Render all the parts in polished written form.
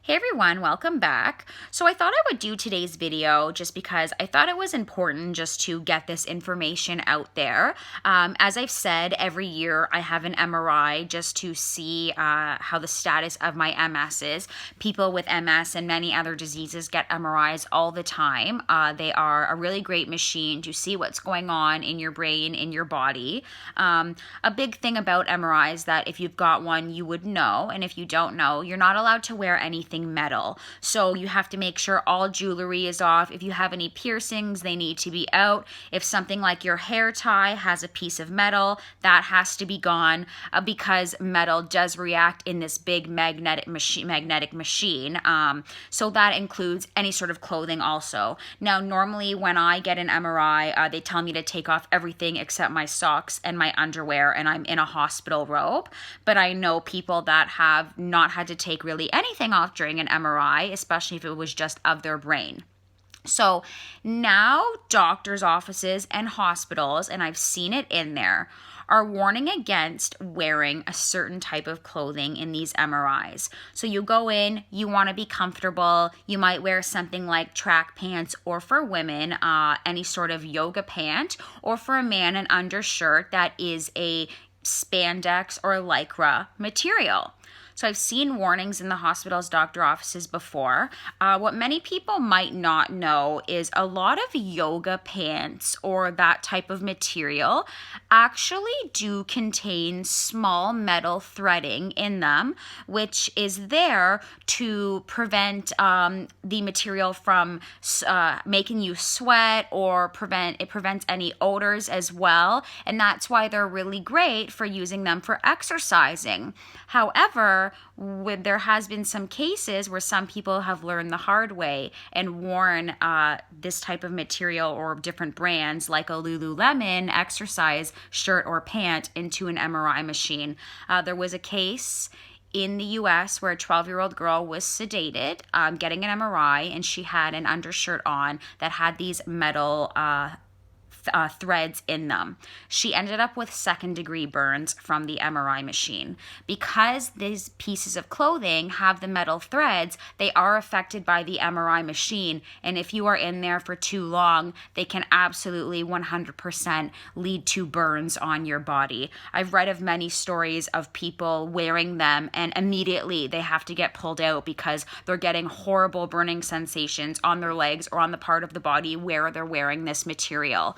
Hey everyone, welcome back. So I thought I would do today's video just because I thought it was important just to get this information out there. As I've said, every year I have an MRI just to see how the status of my MS is. People with MS and many other diseases get MRIs all the time. They are a really great machine to see what's going on in your brain, in your body. A big thing about MRIs that if you've got one, you would know, and if you don't know, you're not allowed to wear anything metal. So you have to make sure all jewelry is off. If you have any piercings, they need to be out. If something like your hair tie has a piece of metal, that has to be gone because metal does react in this big magnetic machine. So that includes any sort of clothing also. Now, normally when I get an MRI, they tell me to take off everything except my socks and my underwear, and I'm in a hospital robe. But I know people that have not had to take really anything off during an MRI, especially if it was just of their brain. So now doctors' offices and hospitals, and I've seen it in there, are warning against wearing a certain type of clothing in these MRIs. So you go in, you want to be comfortable, you might wear something like track pants, or for women, any sort of yoga pant, or for a man, an undershirt that is a spandex or lycra material. So I've seen warnings in the hospital's doctor offices before. What many people might not know is a lot of yoga pants or that type of material actually do contain small metal threading in them, which is there to prevent the material from making you sweat, or it prevents any odors as well. And that's why they're really great for using them for exercising. However, there has been some cases where some people have learned the hard way and worn this type of material or different brands like a Lululemon exercise shirt or pant into an MRI machine. There was a case in the US where a 12-year-old girl was sedated, getting an MRI, and she had an undershirt on that had these metal threads in them. She ended up with second-degree burns from the MRI machine. Because these pieces of clothing have the metal threads, they are affected by the MRI machine, and if you are in there for too long, they can absolutely 100% lead to burns on your body. I've read of many stories of people wearing them and immediately they have to get pulled out because they're getting horrible burning sensations on their legs or on the part of the body where they're wearing this material.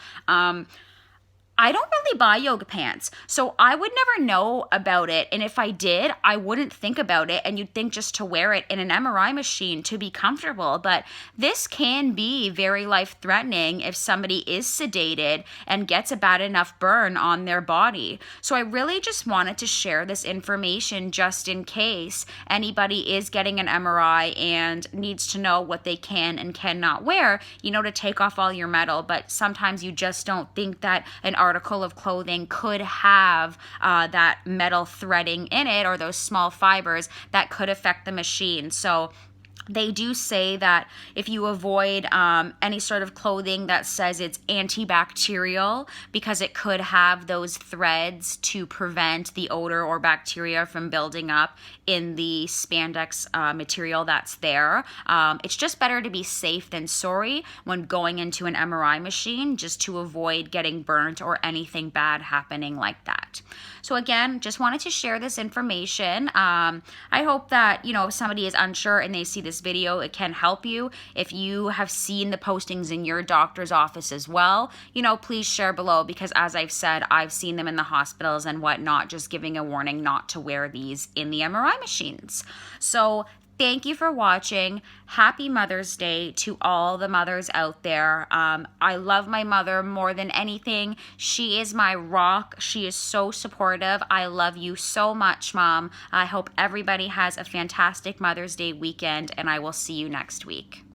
I don't really buy yoga pants, so I would never know about it. And if I did, I wouldn't think about it. And you'd think just to wear it in an MRI machine to be comfortable. But this can be very life-threatening if somebody is sedated and gets a bad enough burn on their body. So I really just wanted to share this information just in case anybody is getting an MRI and needs to know what they can and cannot wear, to take off all your metal. But sometimes you just don't think that an article of clothing could have that metal threading in it or those small fibers that could affect the machine. So they do say that if you avoid any sort of clothing that says it's antibacterial, because it could have those threads to prevent the odor or bacteria from building up in the spandex material that's there. It's just better to be safe than sorry when going into an MRI machine, just to avoid getting burnt or anything bad happening like that. So again, just wanted to share this information. I hope that, if somebody is unsure and they see this video, it can help you. If you have seen the postings in your doctor's office as well, please share below, because as I've said, I've seen them in the hospitals and whatnot, just giving a warning not to wear these in the MRI machines. So thank you for watching. Happy Mother's Day to all the mothers out there. I love my mother more than anything. She is my rock. She is so supportive. I love you so much, Mom. I hope everybody has a fantastic Mother's Day weekend, and I will see you next week.